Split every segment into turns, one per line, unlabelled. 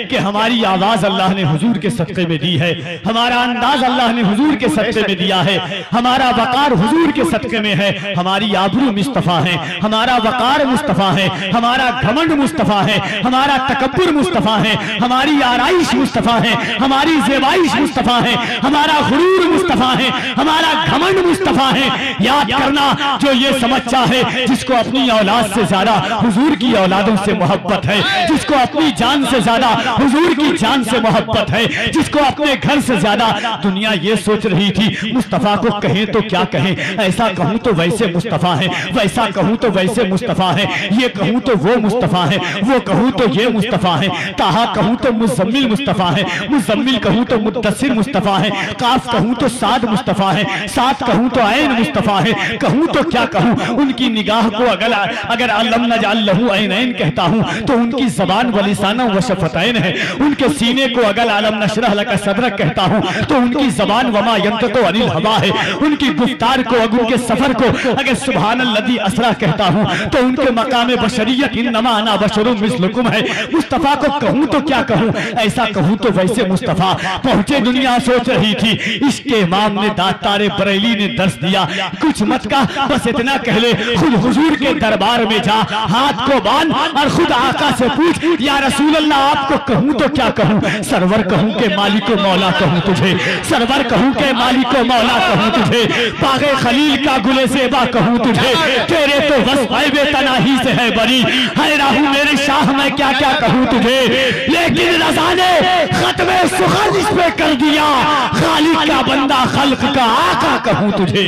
कि हमारी आवाज अल्लाह ने हुजूर के सदक़े में दी है, हमारा अंदाज अल्लाह ने हुजूर के सदक़े में दिया है, हमारा वक़ार हुजूर के सदक़े में है, हमारी आबरू मुस्तफ़ा है, हमारा वक़ार मुस्तफ़ा है, हमारा घमंड मुस्तफ़ा है, हमारा तकब्बुर मुस्तफ़ा है, हमारी आराइश मुस्तफ़ा है, हमारी ज़ेबाइश मुस्तफ़ा है, हमारा गुरूर मुस्तफ़ा है, हमारा घमंड मुस्तफ़ा है। याद करना, जो ये समझता है जिसको अपनी औलाद से ज्यादा हुजूर की औलादों से मोहब्बत है, जिसको अपनी जान से ज्यादा हुजूर की जान से मोहब्बत है, जिसको अपने घर से ज्यादा, दुनिया ये सोच रही थी मुस्तफ़ा को कहें तो क्या कहें, ऐसा कहूं तो वैसे मुस्तफ़ा है, वैसा कहूं तो वैसे मुस्तफ़ा है, ये कहूं तो वो मुस्तफ़ा है, वो कहूं तो ये मुस्तफ़ा है, ताहा कहूं तो मुज़म्मिल मुस्तफ़ा है, मुज़म्मिल कहूं तो मुद्दस्सिर मुस्तफ़ा है, काफ कहूं तो साद मुस्तफ़ा है, साद कहूं तो ऐन मुस्तफ़ा है, कहूं तो क्या कहूं। उनकी निगाह को अगर अलम नजाल लहू ऐनैन कहता हूं तो उनकी जबान वलिसाना व शफतैन है, उनके सीने को अगर अलम नशरह लका सदरक कहता हूं तो उनकी जबान वमा यंतकु अनिल हवा है, उनकी गुफ्तार को अगर उनके सफर को अगर सुभानल्लज़ी असरा कहता हूं तो उनके मकाम बशरियत इन्नमा अना बशरुम मिस्लुकुम है। मुस्तफ़ा को कहूं तो क्या कहूं, ऐसा कहूं तो वैसे मुस्तफ़ा पहुंचे। दुनिया सोच रही थी इसके इमाम ने दातारे बरेली ने दर्श दिया, कुछ मत का, बस इतना कह ले, खुद हुजूर के दरबार में जा, हाथ को बांध और खुद आका से पूछ, या रसूल अल्लाह आपको कहूं तो क्या कहूं, सरवर कहूं के मालिक मौला कहूं तुझे, सरवर कहूं के मालिक मौला कहूं तुझे, पागे खलील का गुले सेबा कहूं तुझे, तेरे तो बस बेतनाही से है बरी, है राहू मेरे शाह मैं क्या क्या कहूं तुझे, लेकिन रज़ा ने खत्मे सुखद इस पे कर दिया, खालिक का बंदा खल्क का आका कहूं तुझे।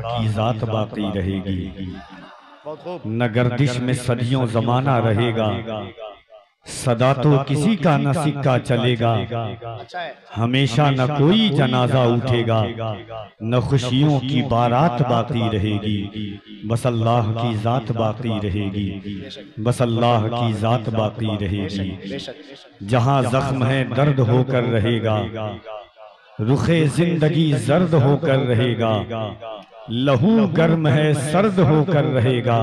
की जात बाकी रहेगी, न गर्दिश में सदियों जमाना रहेगा, सदा तो किसी का न सिक्का चलेगा, हमेशा न कोई जनाजा उठेगा, न खुशियों की बारात बाकी रहेगी, बस अल्लाह की जात बाकी रहेगी, बस अल्लाह की जात बाकी रहेगी। जहां जख्म है दर्द होकर रहेगा, रुखे जिंदगी जर्द होकर रहेगा, लहू गर्म है सर्द होकर रहेगा,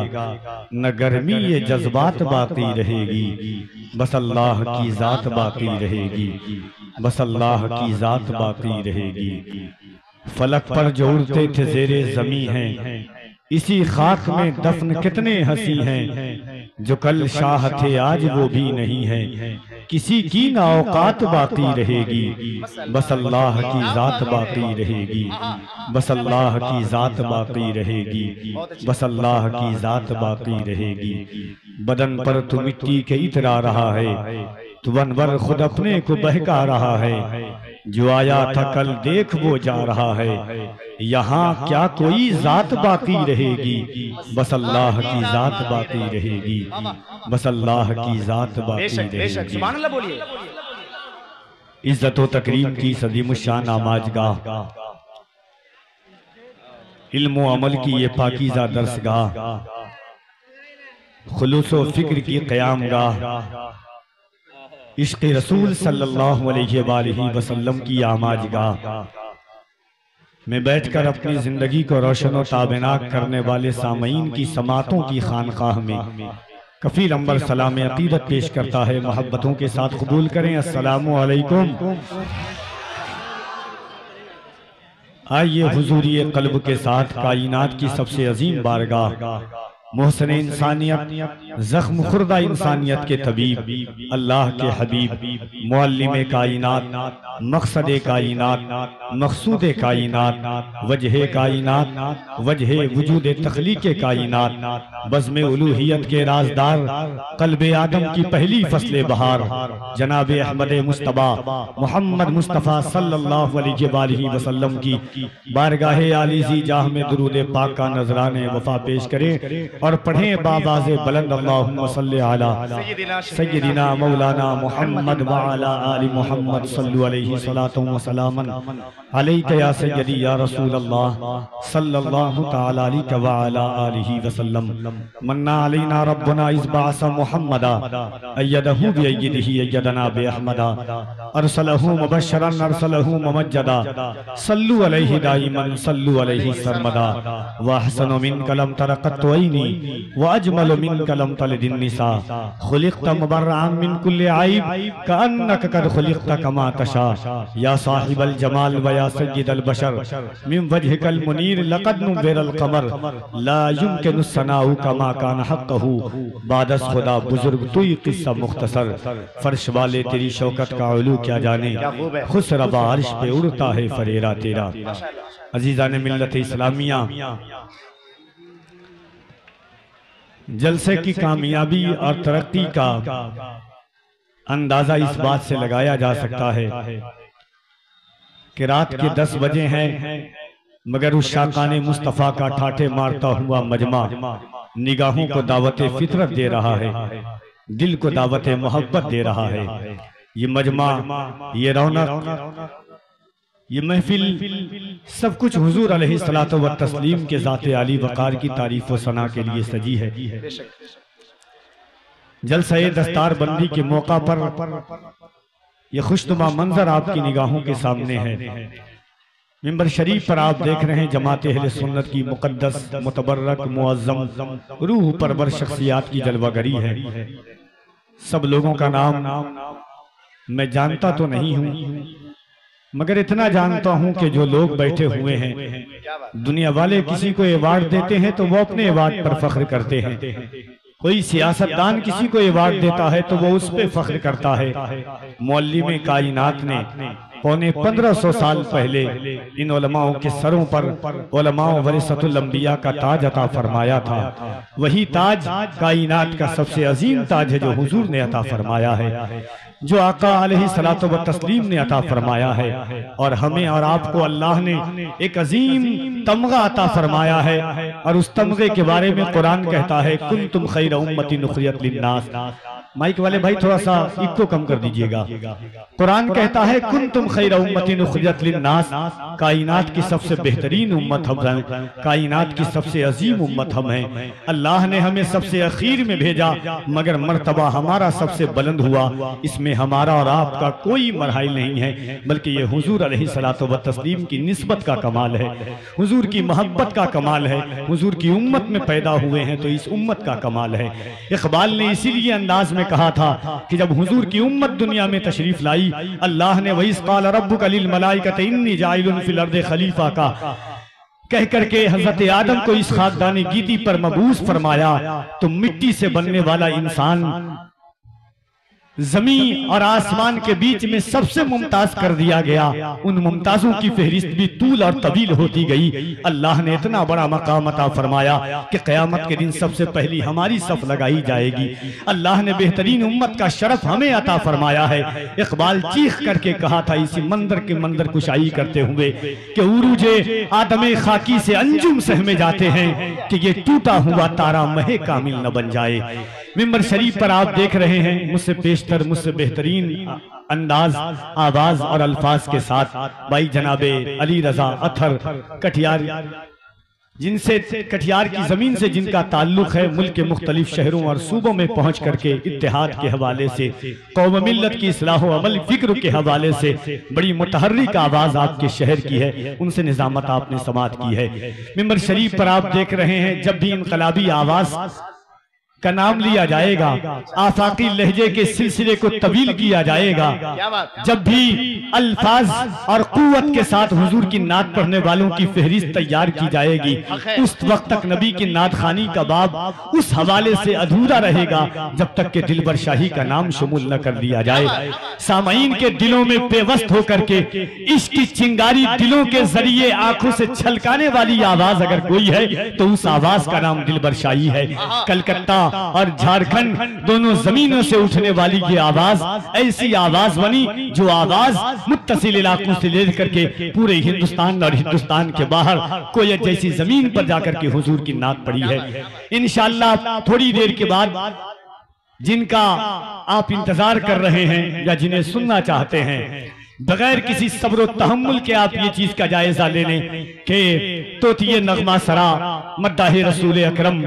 न गर्मी ये जज्बात बाकी रहेगी, बस अल्लाह की जात बाकी रहेगी, बस अल्लाह की जात बाकी रहेगी। फलक पर जो उड़ते थे जेरे जमी हैं, इसी खाक में दफन कितने हंसी हैं, जो कल शाह थे आज वो भी नहीं है, किसी की ना औकात बाकी रहेगी, बस अल्लाह की जात बाकी रहेगी, बस अल्लाह की जात बाकी रहेगी, बस अल्लाह की जात बाकी रहेगी। बदन पर तू मिट्टी के इतरा रहा है, तू अनवर खुद अपने को बहका रहा है, जो आया था कल देख वो जा रहा है, यहाँ क्या कोई जात बाकी रहेगी, बस अल्लाह की जात बाकी रहेगी, बस अल्लाह की जात बाकी रहेगी। इज्जत व तकरीम की सदीम शान आमाजगाह, इल्म व अमल की ये पाकीज़ा दर्सगाह, खुलूस व फिक्र की क़यामगाह, इश्क़ रसूल सल्लल्लाहु अलैहि वसल्लम की आमाजगाह में बैठकर अपनी जिंदगी को रोशन व ताबेनाक करने वाले सामईन की समातों की खानकाह में कफील अंबर सलाम अकीदत पेश करता है। मोहब्बतों के साथ कबूल करें, अस्सलामु अलैकुम। आइए हुजूरी क़ल्ब के साथ कायनात की सबसे अजीम बारगाह, मोहसिन इंसानियत, जख्म खुर्दा इंसानियत के तबीब, अल्लाह के हबीब, मुअल्लिम कायनात, मकसद कायनात, मकसूद कायनात, वजह कायनात, वजह वजूद तख्लीक कायनात, बज़्म उलूहियत के राजदार, क़ल्ब आदम की पहली फसले बहार, जनाब अहमद मुस्तबा मोहम्मद मुस्तफ़ा सल्लल्लाहु अलैहि वसल्लम की बारगाह आलिज़ी जाह में दुरूद पाक का नजराने वफा पेश करें और पढ़ें बाबाज़े बुलंद अल्लाहुम्मा सल्ली अला सय्यदिना मौलाना मुहम्मद व अला आलि मुहम्मद सल्लु अलैहि सलातु व सलामन अलैका या सय्यदी या रसूल अल्लाह सल्लल्लाहु तआला अलैहि व अला आलिहि वसल्लम। मन्ना अलैना रब्बुना इज़ बअसा मुहम्मदा अय्यदहु बि अय्यदिहि अय्यदना बि अहमदा अरसलहु मुबश्शिरन अरसलहु मुमज्जदा सल्लु अलैहि दाइमन सल्लु अलैहि सरमदा व अहसनु मिन कलम तरक़त ऐनी व अजमल मिनका लम तलिदिन निसा खुलिक़त मुबर्रअन मिन कुल्लि आइब कअन्नका क़द खुलिक़त कमा तशा या साहिबल जमाल व या सय्यिदल बशर मिन वजहिकल मुनीर लक़द नुव्विरल क़मर ला युमकिनु सनाउ कमा कान हक़्क़हु बादस खुदा बुजुर्ग तू ही किस्सा मुख्तसर फर्श वाले तेरी शौकत का उलू क्या जाने खुसरबा अर्श पे उड़ता है फरेरा तेरा। अजीज़ान मिल्लत इस्लामिया, जलसे की कामयाबी और तरक्की का अंदाजा इस बात से लगाया जा सकता है कि रात के 10 बजे हैं मगर उस शाकाने मुस्तफ़ा का ठाठे मारता हुआ मजमा निगाहों को दावत फितरत दे रहा है, दिल को दावत मोहब्बत दे रहा है। ये मजमा, ये रौनक, ये महफिल सब कुछ हुजूर अलैहिस्सलातु व तस्लीम के ज़ाते आली वक़ार की तारीफ व सना के लिए सजी है। जलसा दस्तार बंदी के मौका पर यह खुशनुमा मंजर आपकी निगाहों के सामने है। मिंबर शरीफ पर आप देख रहे हैं जमात अहले सुन्नत की मुकद्दस मुतबर्रक मुअज़्ज़म रूह परवर शख्सियात की जलवागरी है। सब लोगों का नाम मैं जानता तो नहीं हूँ, मगर इतना जानता हूं कि जो लोग बैठे हुए हैं, दुनिया वाले किसी को अवार्ड देते हैं तो वो अपने अवार्ड पर फख्र करते हैं। कोई सियासतदान किसी को अवार्ड देता है तो वो उस पे फख्र करता है। मौल्लिम कायनात ने पौने 1500 साल पहले इन उलमाओं के सरों पर उलमाओ वरिसतुल अंबिया का ताज अता फरमाया था। वही ताज कायनात का सबसे अजीम ताज है जो हुजूर ने अता फरमाया है, जो आका अलैहिस्सलातु व तस्लीम ने अता फरमाया है। और हमें और आपको अल्लाह ने एक अजीम तमगा अता फरमाया है, और उस तमगे के बारे में कुरान कहता है कुंतुम खैर उम्मतिन उखरिजत लिन्नास। माइक वाले भाई थोड़ा सा इको कम कर दीजिएगा। कुरान कहता है कुंतुम खैर उम्मतिन उखरिजत लिन्नास, कायनात की सबसे बेहतरीन उम्मत हम हैं, कायनात की सबसे अजीम उम्मत हम हैं। अल्लाह ने हमें सबसे अखीर में भेजा, मगर मर्तबा हमारा सबसे बुलंद हुआ। इसमें हमारा और आपका कोई मरहल नहीं है, बल्कि ये हुजूर अलैहिस्सलातु व तस्लीम की निस्बत का कमाल है, हुजूर की मोहब्बत का कमाल है। हुजूर की उम्मत में पैदा हुए हैं तो इस उम्मत का कमाल है। इकबाल ने इसीलिए अंदाज में कहा था कि जब हुजूर की उम्मत दुनिया में तशरीफ लाई, अल्लाह ने वही क़ाल रब्बुका लिल मलाइकति इन्नी जाइलुन फिल अर्दि खलीफा का कह करके हजरत आदम को इस खाकदानी गीती पर मबूस फरमाया, तो मिट्टी से बनने वाला इंसान जमीन और आसमान के बीच में सबसे मुमताज कर दिया गया। उन मुमताजों की फहरिस्त भी तूल और तवील होती गई। अल्लाह ने इतना बड़ा मकाम अता फरमाया कि क़यामत के दिन सबसे पहली हमारी सफ लगाई जाएगी। अल्लाह ने बेहतरीन उम्मत का शरफ हमें अता फरमाया है। इकबाल चीख करके कहा था इसी मंदिर के मंदिर कुशाई करते हुए कि उरूजे आदमे खाकी से अंजुम सहमे जाते हैं कि ये टूटा हुआ तारा महे कामिल न बन जाए। मिंबर शरीफ पर आप देख रहे हैं मुझसे पेशतर, मुझसे बेहतरीन अंदाज, आवाज और अल्फाज के साथ भाई जनाबे अली रजा अथर कटियार, जिनसे कटियार की जमीन से जिनका ताल्लुक है, मुल्क के मुख्तलिफ शहरों और सूबों में पहुंच करके इत्तेहाद के हवाले से, कौम मिल्लत की इस्लाह व अमल फिक्र के हवाले से बड़ी मुतहर्रिक आवाज आपके शहर की है, उनसे निजामत आपने समात की है। मिंबर शरीफ पर आप देख रहे हैं जब भी इनकलाबी आवाज का नाम लिया जाएगा, आफाकी लहजे के सिलसिले को तवील किया जाएगा, जब भी अल्फाज और कुव्वत के साथ हुजूर की नात पढ़ने वालों की फहरिस्त तैयार की जाएगी, उस वक्त तक नबी की नात खानी का बाब उस हवाले से अधूरा रहेगा जब तक कि दिलबर शाही का नाम शुमूल न कर दिया जाए। सामईन के दिलों में पेवस्त होकर के इश्क की चिंगारी दिलों के जरिए आंखों से छलकाने वाली आवाज अगर कोई है तो उस आवाज का नाम दिलबर शाही है। कलकत्ता और झारखंड दोनों जमीनों से उठने वाली ये आवाज ऐसी आवाज बनी जो आवाज मुत्तसिल इलाकों से लेकर के पूरे हिंदुस्तान और हिंदुस्तान के बाहर कोई जैसी जमीन पर जाकर के हुजूर की नात पड़ी है। इंशाअल्लाह थोड़ी देर के बाद जिनका आप इंतजार कर रहे हैं या जिन्हें सुनना चाहते हैं, बगैर किसी सब्र तहम्मुल के आप ये चीज का जायजा ले लें कि तोतिए नगमा सरा मद्दाह रसूल अकरम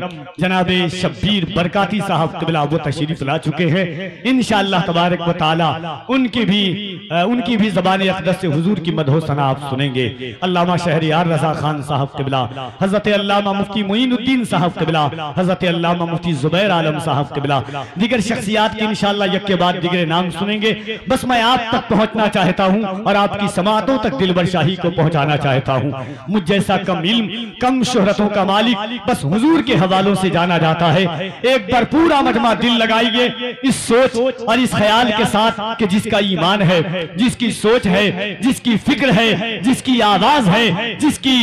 जनाबे शब्बीर बरकाती साहब क़िबला वो तशरीफ ला चुके हैं। इंशाअल्लाह तबारक व तआला उनकी भी ज़बान अक़दस से हुजूर की मदहो सना आप सुनेंगे। अल्लामा शहरियार रज़ा खान साहब क़िबला, हज़रत अल्लामा मुफ्ती मोइनुद्दीन साहब क़िबला, हज़रत अल्लामा मुफ्ती ज़ुबैर आलम साहब क़िबला, दीगर शख्सियात के इंशाअल्लाह यक के बाद दीगर नाम सुनेंगे। बस मैं आप तक पहुंचना चाहता हूं और आपकी समातों तक दिलबर शाही को पहुंचाना चाहता हूं। मुझ जैसा कम इल्म कम शोहरतों का मालिक बस हुजूर के हवालों से जाना जाता है। एक बार पूरा मजमा दिल लगाइए इस सोच और इस ख्याल के साथ कि जिसका ईमान है, जिसकी सोच है, जिसकी फिक्र है, जिसकी आवाज है, जिसकी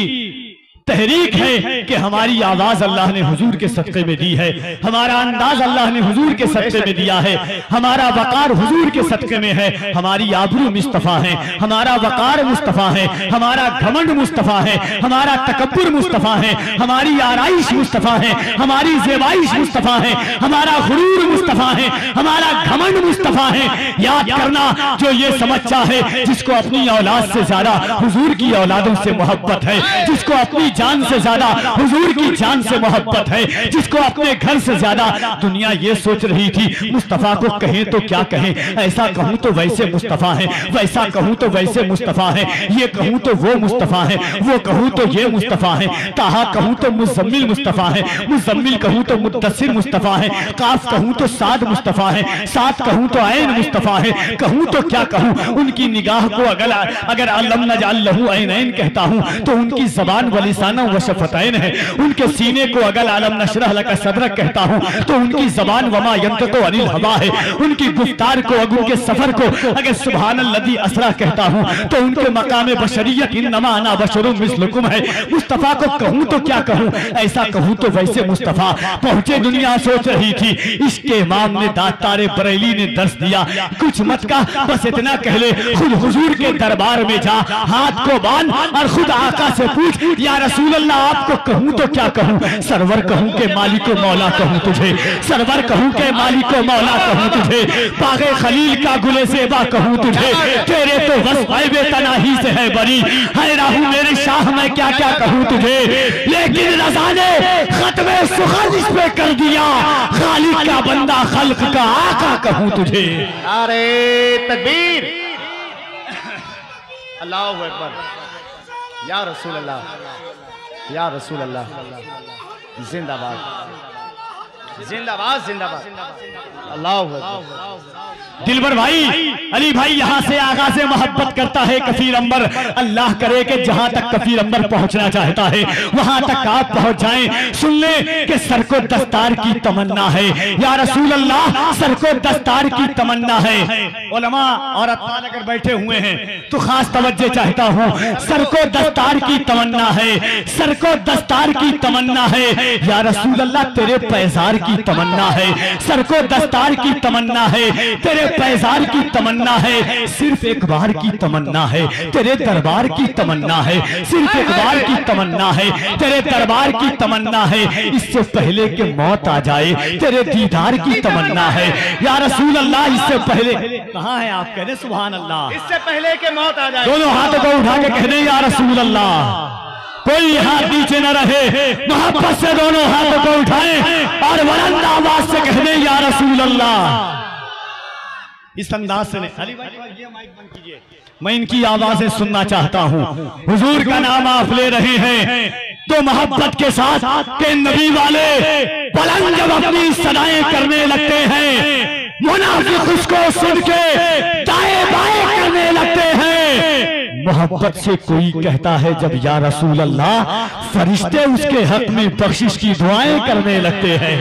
तहरीक है कि हमारी आवाज अल्लाह ने हुजूर के सदक़े में दी है, हमारा अंदाज अल्लाह ने हुजूर के सदक़े में दिया है, हमारा वक़ार हुजूर के सदक़े में है, हमारी आबरू मुस्तफ़ा है, हमारा वक़ार मुस्तफ़ा है, हमारा घमंड मुस्तफ़ा है, हमारा तकब्बुर मुस्तफ़ा है, हमारी आराइश मुस्तफ़ा है, हमारी ज़ेबाइश मुस्तफ़ा है, हमारा गुरूर मुस्तफ़ा है, हमारा घमंड मुस्तफ़ा है। याद करना जो ये समझता है जिसको अपनी औलाद से ज्यादा हुजूर की औलादों से मोहब्बत है, जिसको अपनी जान से ज्यादा हुजूर की जान से मोहब्बत है, जिसको अपने घर से ज्यादा दुनिया ये सोच रही थी मुस्तफा को कहें तो क्या कहें, ऐसा कहूं तो वैसे मुस्तफा है, वैसा कहूं तो वैसे मुस्तफा है, ये कहूं तो वो मुस्तफा है, वो कहूं तो ये मुस्तफा है, ताहा कहूं तो मुज़म्मिल मुस्तफा है, मुज़म्मिल कहूं तो मुद्दस्सिर मुस्तफा है, काफ कहूं तो साद मुस्तफा है, साद कहूं तो ऐन मुस्तफा है, कहूं तो क्या कहूं। उनकी निगाह को अगर अलम नजाल लहू ऐनैन कहता हूं तो उनकी जबान वलिसाना व शफतैन है, उनके सीने को अगर आलम नशरह लका सदरक कहता हूं तो उनकी जबान वमा यंतकु अनिल हवा है, उनकी गुफ्तार को अगर उनके सफर को अगर सुबहानल्लज़ी असरा कहता हूं तो उनके मकाम बशरियत इन्नमा अना बशरुम मिस्लुकुम है। मुस्तफा को कहूं तो क्या कहूं, ऐसा कहूं तो वैसे मुस्तफा पहुंचे दुनिया सोच रही थी। इसके इमाम ने दातारे बरेली ने दर्श दिया, कुछ मत का बस इतना कह ले, खुद हुजूर के दरबार में जा, हाथ को बांध और खुद आका से पूछ या रसूल अल्लाह आपको कहूं तो क्या कहूं, सरवर कहूं के मालिको मौला कहूं तुझे, सरवर कहूं के मालिको मौला कहूं तुझे, पागे खलील का गुले सेबा कहूं तुझे, तेरे तो वस्फ़ बेतनाही से है बरी, है राहू मेरे शाह मैं क्या क्या कहूं तुझे। लेकिन रज़ा ने खत्मे सुखद इस पे कर दिया, खालिक का बंदा खल्क का आका कहूं तुझे।
अरे तकबीर, अल्लाहु अकबर, या रसूल अल्लाह, या रसूल अल्लाह, जिंदाबाद जिंदाबाद जिंदाबाद, अल्लाहु अकबर।
दिलबर भाई अली भाई यहाँ से आगा से मोहब्बत करता है कफीर अंबर, अल्लाह करे कि जहां तक कफीर अंबर पहुंचना चाहता है वहां तक आप पहुंच जाएं। सुन ले कि सर को दस्तार की तमन्ना है, या रसूल अल्लाह सर को दस्तार की तमन्ना है। उलमा और अत्तार अगर बैठे हुए हैं तो खास तवज्जो चाहता हूं, सर को दस्तार की तमन्ना है, सर को दस्तार की तमन्ना है, या रसूल अल्लाह तेरे पैजार की तमन्ना है, सर को दस्तार की तमन्ना है, तेरे पैजार की तमन्ना है, सिर्फ एक बार की तमन्ना है, तेरे दरबार की तमन्ना है, सिर्फ एक बार की तमन्ना है, तेरे दरबार की तमन्ना है, इससे पहले कि मौत आ जाए तेरे दीदार की तमन्ना है। या रसूल अल्लाह इससे पहले कहाँ है आप, कह दे सुभान अल्लाह,
इससे पहले कि मौत आ जाए
दोनों हाथों को उठा के कह दे या रसूल अल्लाह, कोई हाथ नीचे न रहे, मोहब्बत से दोनों हाथों को उठाएं और बुलंद आवाज से कह दे या रसूल अल्लाह। इस अंदाज से अली भाई ये माइक बंद कीजिए, मैं इनकी आवाजें सुनना चाहता हूँ। हुजूर का नाम आप ले रहे हैं तो मोहब्बत के साथ के नबी वाले बुलंद जब अपनी सदाएं करने लगते हैं, मुनाफिक उसको सुन के दाएं बाएं करने लगते हैं। मोहब्बत से कोई कहता है जब या रसूल अल्लाह, फरिश्ते उसके हक में बख्शिश की दुआएं करने लगते हैं।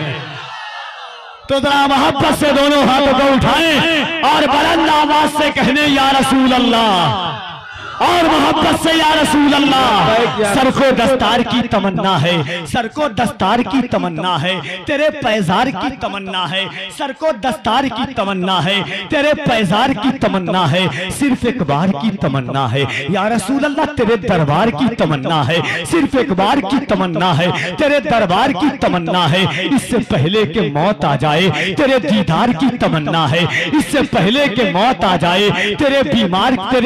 तो जरा मोहब्बत से दोनों हाथों को उठाएं और बुलंद आवाज से कहने या रसूल अल्लाह। और मोहब्बत से या रसूल अल्लाह। सर को दस्तार की तमन्ना है, सर को दस्तार की तमन्ना है, तेरे पैजार की तमन्ना है, सर को दस्तार की तमन्ना है, तेरे पैजार की तमन्ना है, सिर्फ एक बार की तमन्ना है या रसूल अल्लाह, तेरे दरबार की तमन्ना है, सिर्फ एक बार की तमन्ना है, तेरे दरबार की तमन्ना है, इससे पहले के मौत आ जाए तेरे दीदार की तमन्ना है, इससे पहले के मौत आ जाए तेरे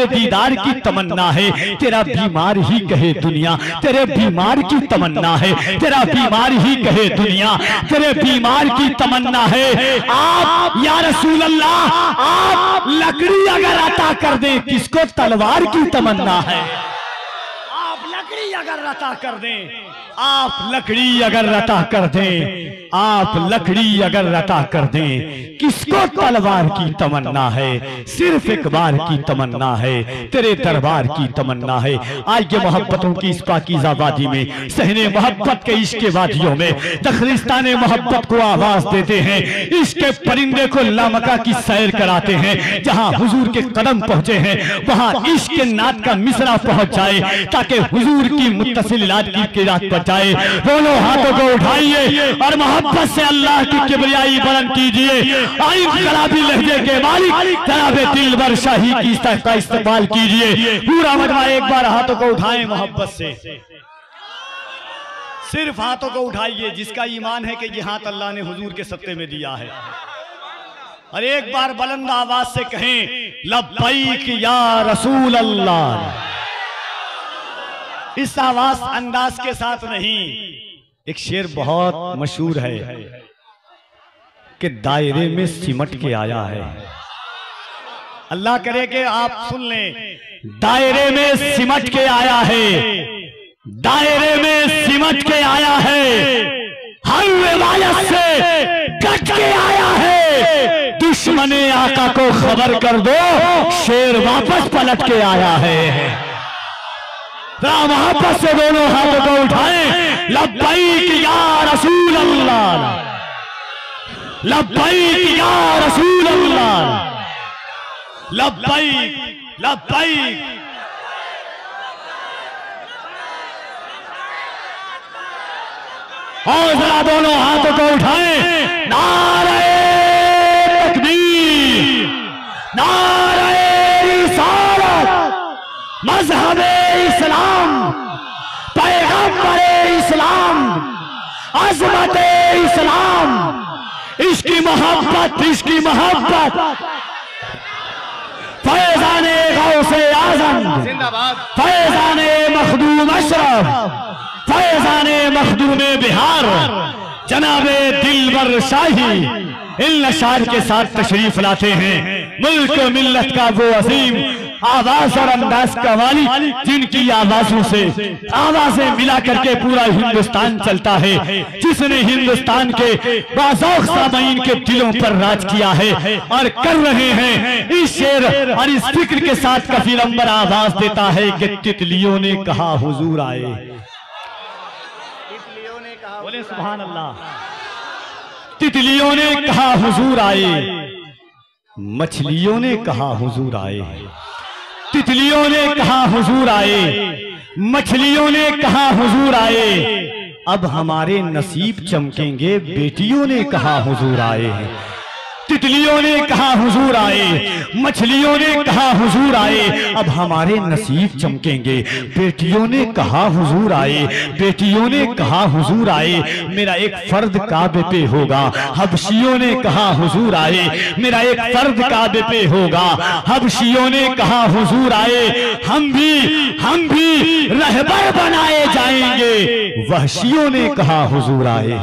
दीदार की तमन्ना है, तेरा बीमार ही कहे दुनिया, तेरे बीमार की तमन्ना है, तेरा बीमार ही कहे दुनिया, तेरे बीमार की तमन्ना है। आप या रसूल अल्लाह, आप लकड़ी अगर अता कर दें, किसको तलवार की तमन्ना है? आप लकड़ी अगर अता कर दें, आप लकड़ी अगर अता कर दें, आप लकड़ी अगर अता कर दें, किसको तलवार की तमन्ना है? सिर्फ एक बार की तमन्ना है, तेरे दरबार की तमन्ना है। आज ये मोहब्बतों की इस पाकीज़ा वादी में, सहने मोहब्बत के इश्क वादियों में दखलिस्तान मोहब्बत को आवाज देते हैं, इश्क परिंदे को लामका की सैर कराते हैं। जहां हुजूर के कदम पहुंचे हैं वहां इश्क नात का मिसरा पहुंच जाए, ताकि हुजूर की मुत्तसिल इलाज की किरात पर जाए। दोनों हाथों को उठाइए और मोहब्बत से अल्लाह की किबरियाई बुलंद कीजिए। इनकलाबी लहजे के मालिक जनाबे दिलबर शाही की का इस्तकबाल कीजिए। पूरा मजमा एक बार हाथों को उठाएं मोहब्बत से, सिर्फ हाथों को उठाइए जिसका ईमान है कि ये हाथ अल्लाह ने हुजूर के सत्ते में दिया है। और एक बार बुलंद आवाज से कहें लब्बैक या रसूल अल्लाह। इस आवाज अंदाज के साथ नहीं, एक शेर बहुत मशहूर है कि दायरे में सिमट के आया है। अल्लाह करे कि आप सुन लें, दायरे में सिमट के आया है, दायरे में सिमट के आया है, हर रिवायत से डट के आया है। दुश्मने आका को खबर कर दो, शेर वापस पलट के आया है। मोहब्बत से दोनों हाथों को उठाएं, लब्बैक या रसूल अल्लाह, लब्बैक या रसूल अल्लाह, लब्बैक लब्बैक। और जरा दोनों हाथों को उठाएं, नारे तकबीर, नारे रिसालत, मज़हबे इस्लाम, पैगंबरे इस्लाम, अज़मते इस्लाम, इसकी मोहब्बत, इसकी मोहब्बत। फैज़ाने गौसे आज़म
जिंदाबाद,
फैज़ाने मखदूम अशरफ, फैज़ाने मखदूम बिहार जनाबे दिलबर शाही इन अशार के साथ तशरीफ लाते हैं। मुल्क मिल्लत का वो अजीम आवाज और अंदाज का वाली, जिनकी आवाजों से आवाजें मिला करके पूरा हिंदुस्तान चलता है, जिसने हिंदुस्तान के बाज़ौक़ सामीन के दिलों पर राज किया है और कर रहे हैं। इस शेर और इस फिक्र के साथ कफील अंबर आवाज देता है कि तितलियों ने कहा हुजूर आए। बोले सुभान अल्लाह। तितलियों ने कहा हुजूर आए, मछलियों ने कहा हुजूर आए, तितलियों ने कहा हुजूर आए, मछलियों ने कहा हुजूर आए, अब हमारे नसीब चमकेंगे, बेटियों ने कहा हुजूर आए। तितलियों ने कहा हुजूर आए, मछलियों ने कहा हुजूर आए, अब हमारे नसीब चमकेंगे, बेटियों ने कहा हुजूर आए, बेटियों ने कहा हुजूर आए, मेरा एक फर्द काबे पे होगा, हबशियों ने कहा हुजूर आए, मेरा एक फर्द काबे पे होगा, हबशियों ने कहा हुजूर आए, हम भी रहबर बनाए जाएंगे, वहशियों ने कहा हुजूर आए।